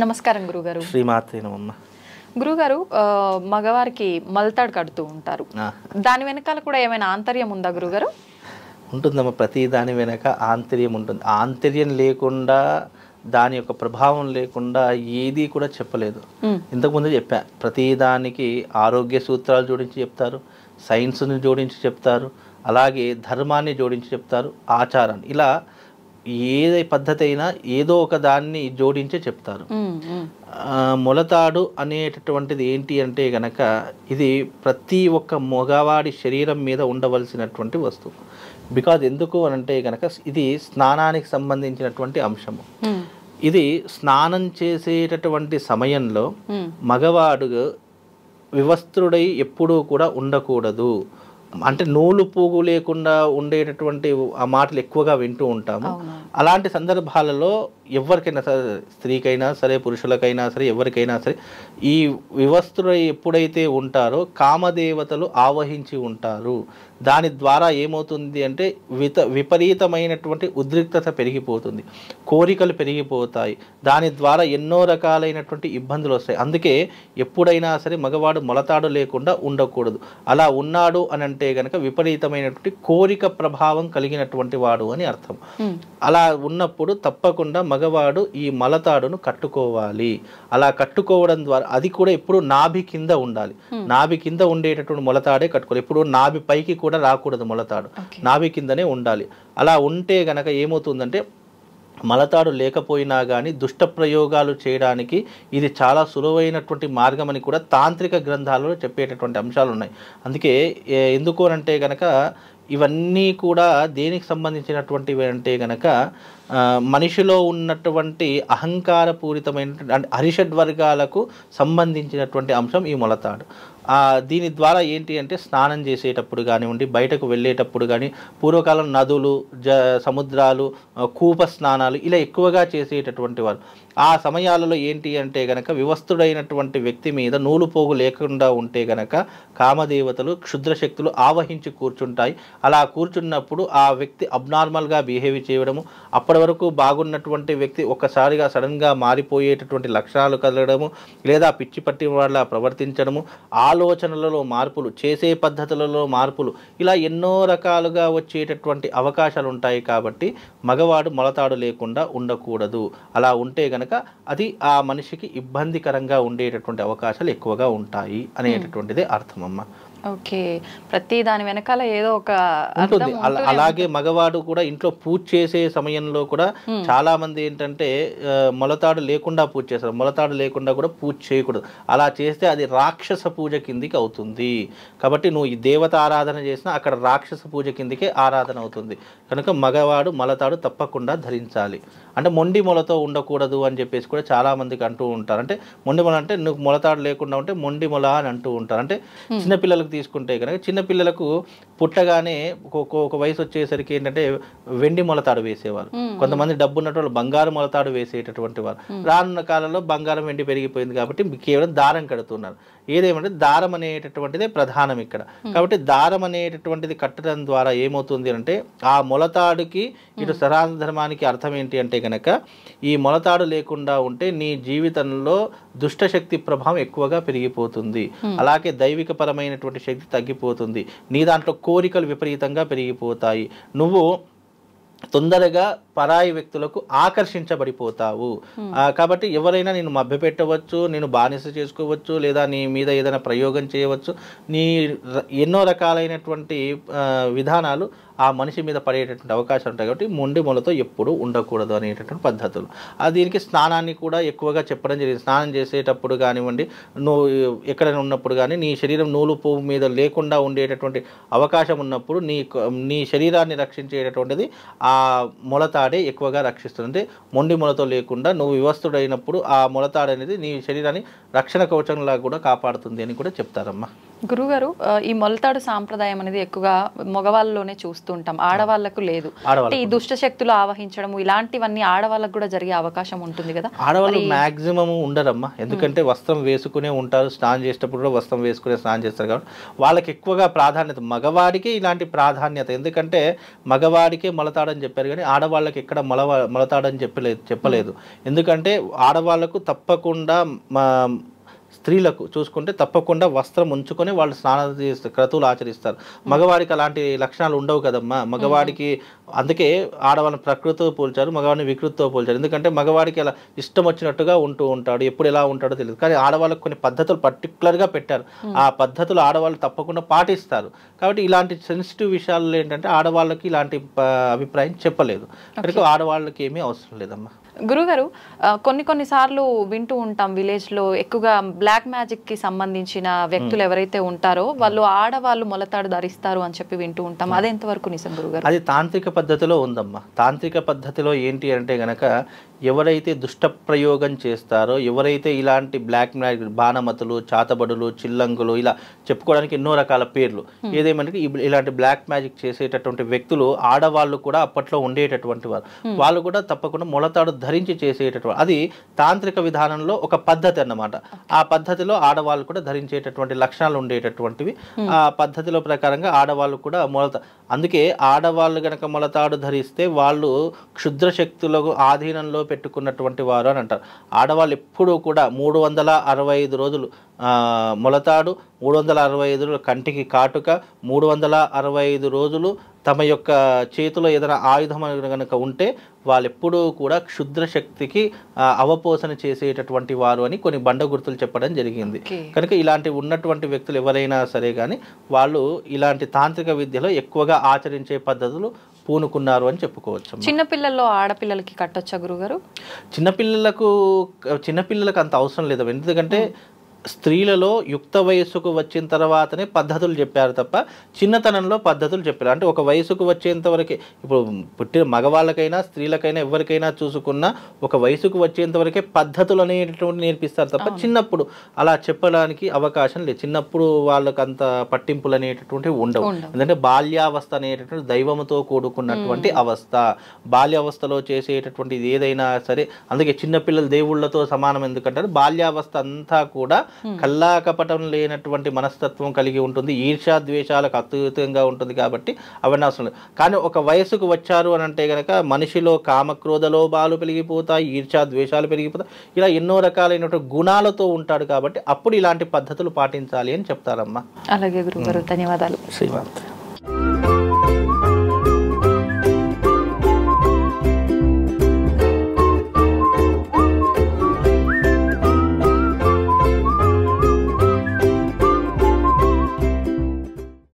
నమస్కారం గురుగారు. శ్రీమాతే నమః. గురుగారు, మగవారికి మలతాడు కడుతూ ఉంటారు. దాని వెనకాల కూడా ఏమైనా ఆంతర్యం ఉందా గురుగారు? ఉంటుందమ్మా. ప్రతి దాని వెనక ఆంతర్యం ఉంటుంది. ఆంతర్యం లేకుండా, దాని యొక్క ప్రభావం లేకుండా ఏది కూడా చెప్పలేదు. ఇంతకుముందు చెప్పా, ప్రతి దానికి ఆరోగ్య సూత్రాలు జోడించి చెప్తారు, సైన్స్ని జోడించి చెప్తారు, అలాగే ధర్మాన్ని జోడించి చెప్తారు, ఆచారాన్ని. ఇలా ఏ పద్ధతి అయినా ఏదో ఒక దాన్ని జోడించే చెప్తారు. మొలతాడు అనేటటువంటిది ఏంటి అంటే గనక, ఇది ప్రతి ఒక్క మగవాడి శరీరం మీద ఉండవలసినటువంటి వస్తువు. బికాజ్ ఎందుకు అనంటే గనక, ఇది స్నానానికి సంబంధించినటువంటి అంశము. ఇది స్నానం చేసేటటువంటి సమయంలో మగవాడు వివస్త్రుడై ఎప్పుడూ కూడా ఉండకూడదు. అంటే నూలు పోగు లేకుండా ఉండేటటువంటి ఆ మాటలు ఎక్కువగా వింటూ ఉంటాము. అలాంటి సందర్భాలలో ఎవరికైనా సరే, స్త్రీకైనా సరే, పురుషులకైనా సరే, ఎవరికైనా సరే, ఈ వివస్త్రులు ఎప్పుడైతే ఉంటారో కామదేవతలు ఆవహించి ఉంటారు. దాని ద్వారా ఏమవుతుంది అంటే విపరీతమైనటువంటి ఉద్రిక్తత పెరిగిపోతుంది, కోరికలు పెరిగిపోతాయి. దాని ద్వారా ఎన్నో రకాలైనటువంటి ఇబ్బందులు వస్తాయి. అందుకే ఎప్పుడైనా సరే మగవాడు మొలతాడు లేకుండా ఉండకూడదు. అలా ఉన్నాడు అని అంటే గనక విపరీతమైనటువంటి కోరిక ప్రభావం కలిగినటువంటి వాడు అని అర్థం. అలా ఉన్నప్పుడు తప్పకుండా మగవాడు ఈ మలతాడును కట్టుకోవాలి. అలా కట్టుకోవడం ద్వారా అది కూడా ఎప్పుడు నాభి కింద ఉండాలి. నాభి కింద ఉండేటటువంటి మొలతాడే కట్టుకోవాలి. ఎప్పుడు నాభి పైకి కూడా రాకూడదు మొలతాడు, నాభి కిందనే ఉండాలి. అలా ఉంటే గనక ఏమవుతుందంటే, మలతాడు లేకపోయినా కానీ దుష్ట ప్రయోగాలు చేయడానికి ఇది చాలా సులువైనటువంటి మార్గం అని కూడా తాంత్రిక గ్రంథాలలో చెప్పేటటువంటి అంశాలు ఉన్నాయి. అందుకే ఎందుకు అంటే గనక ఇవన్నీ కూడా దేనికి సంబంధించినటువంటివి అంటే గనక, మనిషిలో ఉన్నటువంటి అహంకారపూరితమైనటువంటి అంటే అరిషడ్ వర్గాలకు సంబంధించినటువంటి అంశం ఈ మొలతాడు. దీని ద్వారా ఏంటి అంటే, స్నానం చేసేటప్పుడు కానివ్వండి, బయటకు వెళ్ళేటప్పుడు కానీ, పూర్వకాలం నదులు, సముద్రాలు, కూప స్నానాలు ఇలా ఎక్కువగా చేసేటటువంటి వారు. ఆ సమయాలలో ఏంటి అంటే గనక, వివస్త్రుడైనటువంటి వ్యక్తి మీద నూలు పోగు లేకుండా ఉంటే గనక కామదేవతలు, క్షుద్రశక్తులు ఆవహించి కూర్చుంటాయి. అలా కూర్చున్నప్పుడు ఆ వ్యక్తి అబ్నార్మల్గా బిహేవ్ చేయడము, అప్పటి వరకు బాగున్నటువంటి వ్యక్తి ఒక్కసారిగా సడన్గా మారిపోయేటటువంటి లక్షణాలు కలగడము, లేదా పిచ్చి పట్టి వాళ్ళ ప్రవర్తించడము, ఆలోచనలలో మార్పులు, చేసే పద్ధతులలో మార్పులు, ఇలా ఎన్నో రకాలుగా వచ్చేటటువంటి అవకాశాలు ఉంటాయి. కాబట్టి మగవాడు మొలతాడు లేకుండా ఉండకూడదు. అలా ఉంటే గనక అది ఆ మనిషికి ఇబ్బందికరంగా ఉండేటటువంటి అవకాశాలు ఎక్కువగా ఉంటాయి అనేటటువంటిదే అర్థమమ్మ. ఓకే, ప్రతి దాని వెనకాల ఏదో ఒక ఉంటుంది. అలాగే మగవాడు కూడా ఇంట్లో పూజ చేసే సమయంలో కూడా చాలా మంది ఏంటంటే మొలతాడు లేకుండా పూజ చేస్తారు. మొలతాడు లేకుండా కూడా పూజ చేయకూడదు. అలా చేస్తే అది రాక్షస పూజ కిందికి అవుతుంది. కాబట్టి నువ్వు ఈ దేవత ఆరాధన చేసినా అక్కడ రాక్షస పూజ కిందికే ఆరాధన అవుతుంది. కనుక మగవాడు మొలతాడు తప్పకుండా ధరించాలి. అంటే మొండి మొలతో ఉండకూడదు అని చెప్పేసి కూడా చాలా మందికి అంటూ ఉంటారు. అంటే మొండి మొల అంటే నువ్వు మొలతాడు లేకుండా ఉంటే మొండి మొల అని అంటూ ఉంటారు. అంటే చిన్నపిల్లలకు తీసుకుంటే కనుక, చిన్నపిల్లలకు పుట్టగానే ఒక వయసు వచ్చేసరికి ఏంటంటే వెండి మొలతాడు వేసేవారు. కొంతమంది డబ్బు ఉన్నటువంటి బంగారు మొలతాడు వేసేటటువంటి వారు. రానున్న కాలంలో బంగారం వెండి పెరిగిపోయింది కాబట్టి కేవలం దారం కడుతున్నారు. ఏదేమంటే దారం అనేటటువంటిదే ప్రధానం ఇక్కడ. కాబట్టి దారం అనేటటువంటిది కట్టడం ద్వారా ఏమవుతుంది అంటే, ఆ మొలతాడుకి ఇటు సనాతన ధర్మానికి అర్థం ఏంటి అంటే కనుక, ఈ మొలతాడు లేకుండా ఉంటే నీ జీవితంలో దుష్టశక్తి ప్రభావం ఎక్కువగా పెరిగిపోతుంది. అలాగే దైవిక పరమైనటువంటి శక్తి తగ్గిపోతుంది. నీ దాంట్లో కోరికలు విపరీతంగా పెరిగిపోతాయి. నువ్వు తొందరగా పరాయి వ్యక్తులకు ఆకర్షించబడిపోతావు. కాబట్టి ఎవరైనా నేను మభ్యపెట్టవచ్చు, నేను బానిస చేసుకోవచ్చు, లేదా నీ మీద ఏదైనా ప్రయోగం చేయవచ్చు. నీ ఎన్నో రకాలైనటువంటి విధానాలు ఆ మనిషి మీద పడేటటువంటి అవకాశాలు ఉంటాయి. కాబట్టి మొండి మొలతో ఎప్పుడూ ఉండకూడదు అనేటటువంటి పద్ధతులు. దీనికి స్నానాన్ని కూడా ఎక్కువగా చెప్పడం జరిగింది. స్నానం చేసేటప్పుడు కానివ్వండి, నువ్వు ఎక్కడైనా ఉన్నప్పుడు కానీ, నీ శరీరం నూలు పువ్వు మీద లేకుండా ఉండేటటువంటి అవకాశం ఉన్నప్పుడు నీ శరీరాన్ని రక్షించేటటువంటిది ఆ మొలతాడే ఎక్కువగా రక్షిస్తుంది. అంటే మొండి మొలతో లేకుండా నువ్వు వివస్తుడైనప్పుడు ఆ మొలతాడు అనేది నీ శరీరాన్ని రక్షణ కవచంలా కూడా కాపాడుతుంది అని కూడా చెప్తారమ్మా. గురుగారు ఈ మొలతాడు సాంప్రదాయం అనేది ఎక్కువగా మగవాళ్ళలోనే చూస్తుంటాం, ఆడవాళ్లకు లేదు. అంటే ఈ దుష్ట శక్తులు ఆవహించడం ఇలాంటివన్నీ ఆడవాళ్ళకు కూడా జరిగే అవకాశం ఉంటుంది కదా? ఆడవాళ్ళు మాక్సిమం ఉండరమ్మా, ఎందుకంటే వస్త్రం వేసుకునే ఉంటారు, స్నానం చేసేటప్పుడు కూడా వస్త్రం వేసుకునే స్నానం చేస్తారు కాబట్టి వాళ్ళకి ఎక్కువగా ప్రాధాన్యత. మగవాడికి ఇలాంటి ప్రాధాన్యత, ఎందుకంటే మగవాడికే మొలతాడని చెప్పారు కానీ ఆడవాళ్ళకి ఎక్కడ మొలతాడని చెప్పలేదు. ఎందుకంటే ఆడవాళ్ళకు తప్పకుండా స్త్రీలకు చూసుకుంటే తప్పకుండా వస్త్రం ఉంచుకొని వాళ్ళు స్నానాలు చేస్తారు, క్రతువులు ఆచరిస్తారు. మగవాడికి అలాంటి లక్షణాలు ఉండవు కదమ్మా. మగవాడికి అందుకే ఆడవాళ్ళని ప్రకృతితో పోల్చారు, మగవాడిని వికృతితో పోల్చారు. ఎందుకంటే మగవాడికి అలా ఇష్టం వచ్చినట్టుగా ఉంటూ ఉంటాడు, ఎప్పుడు ఎలా ఉంటాడో తెలియదు. కానీ ఆడవాళ్ళకు కొన్ని పద్ధతులు పర్టికులర్గా పెట్టారు, ఆ పద్ధతులు ఆడవాళ్ళు తప్పకుండా పాటిస్తారు. కాబట్టి ఇలాంటి సెన్సిటివ్ విషయాల్లో ఏంటంటే ఆడవాళ్ళకి ఇలాంటి అభిప్రాయం చెప్పలేదు. కనుక ఆడవాళ్ళకి ఏమీ అవసరం లేదమ్మా. గురుగారు, కొన్నిసార్లు వింటూ ఉంటాం విలేజ్లో ఎక్కువగా బ్లాక్ మ్యాజిక్ కి సంబంధించిన వ్యక్తులు ఎవరైతే ఉంటారో వాళ్ళు ఆడవాళ్ళు మొలతాడు ధరిస్తారు అని చెప్పి వింటూ ఉంటాం. అది ఎంతవరకు నిజం గురుగారు? అది తాంత్రిక పద్ధతిలో ఉందమ్మా. తాంత్రిక పద్ధతిలో ఏంటి అంటే గనక ఎవరైతే దుష్ట ప్రయోగం చేస్తారో, ఎవరైతే ఇలాంటి బ్లాక్ మ్యాజిక్ బాణమతులు, చాతబడులు, చిల్లంగులు ఇలా చెప్పుకోవడానికి ఎన్నో రకాల పేర్లు, ఏదేమంటే ఇలాంటి బ్లాక్ మ్యాజిక్ చేసేటటువంటి వ్యక్తులు ఆడవాళ్ళు కూడా అప్పట్లో ఉండేటటువంటి వారు. వాళ్ళు కూడా తప్పకుండా మొలతాడు ధరించి చేసేటటువంటి, అది తాంత్రిక విధానంలో ఒక పద్ధతి అన్నమాట. ఆ పద్ధతిలో ఆడవాళ్ళు కూడా ధరించేటటువంటి లక్షణాలు ఉండేటటువంటివి. ఆ పద్ధతిలో ప్రకారంగా ఆడవాళ్ళు కూడా అందుకే ఆడవాళ్ళు గనక మొలతాడు ధరిస్తే వాళ్ళు క్షుద్ర శక్తులకు ఆధీనంలో పెట్టుకున్నటువంటి వారు అని అంటారు. ఆడవాళ్ళు ఎప్పుడూ కూడా 365 రోజులు మొలతాడు, 365 రోజులు కంటికి కాటుక, 365 రోజులు తమ యొక్క చేతిలో ఏదైనా ఆయుధం కనుక ఉంటే వాళ్ళు ఎప్పుడూ కూడా క్షుద్ర శక్తికి అవపోసన చేసేటటువంటి వారు అని కొన్ని బండ గుర్తులు చెప్పడం జరిగింది. కనుక ఇలాంటి ఉన్నటువంటి వ్యక్తులు ఎవరైనా సరే కానీ వాళ్ళు ఇలాంటి తాంత్రిక విద్యలో ఎక్కువగా ఆచరించే పద్ధతులు పూనుకున్నారు అని చెప్పుకోవచ్చు. చిన్నపిల్లల్లో ఆడపిల్లలకి కట్టొచ్చా గురుగారు? చిన్నపిల్లలకు అంత అవసరం లేదు, ఎందుకంటే స్త్రీలలో యుక్త వయస్సుకు వచ్చిన తర్వాతనే పద్ధతులు చెప్పారు తప్ప చిన్నతనంలో పద్ధతులు చెప్పారు. అంటే ఒక వయసుకు వచ్చేంత వరకే, ఇప్పుడు పుట్టిన మగవాళ్ళకైనా స్త్రీలకైనా ఎవరికైనా చూసుకున్నా ఒక వయసుకు వచ్చేంత వరకే పద్ధతులు అనేటువంటి నేర్పిస్తారు తప్ప చిన్నప్పుడు అలా చెప్పడానికి అవకాశం లేదు. చిన్నప్పుడు వాళ్ళకి అంత పట్టింపులు అనేటటువంటివి ఉండవు. ఎందుకంటే బాల్యావస్థ అనేటటువంటి దైవముతో కూడుకున్నటువంటి అవస్థ. బాల్యావస్థలో చేసేటటువంటి ఏదైనా సరే, అందుకే చిన్నపిల్లలు దేవుళ్లతో సమానం ఎందుకంటారు. బాల్యావస్థ అంతా కూడా కల్లాకపటం లేనటువంటి మనస్తత్వం కలిగి ఉంటుంది, ఈర్ష్యా ద్వేషాలకు అతీతంగా ఉంటుంది. కాబట్టి అవన్నీ అవసరం లేదు. కానీ ఒక వయసుకు వచ్చారు అని అంటే కనుక మనిషిలో కామక్రోధ లోభాలు పెరిగిపోతాయి, ఈర్ష్యా ద్వేషాలు పెరిగిపోతాయి, ఇలా ఎన్నో రకాలైనటువంటి గుణాలతో ఉంటాడు. కాబట్టి అప్పుడు ఇలాంటి పద్ధతులు పాటించాలి అని చెప్తారమ్మా. అలాగే గురుగారు, ధన్యవాదాలు. శ్రీమాన్.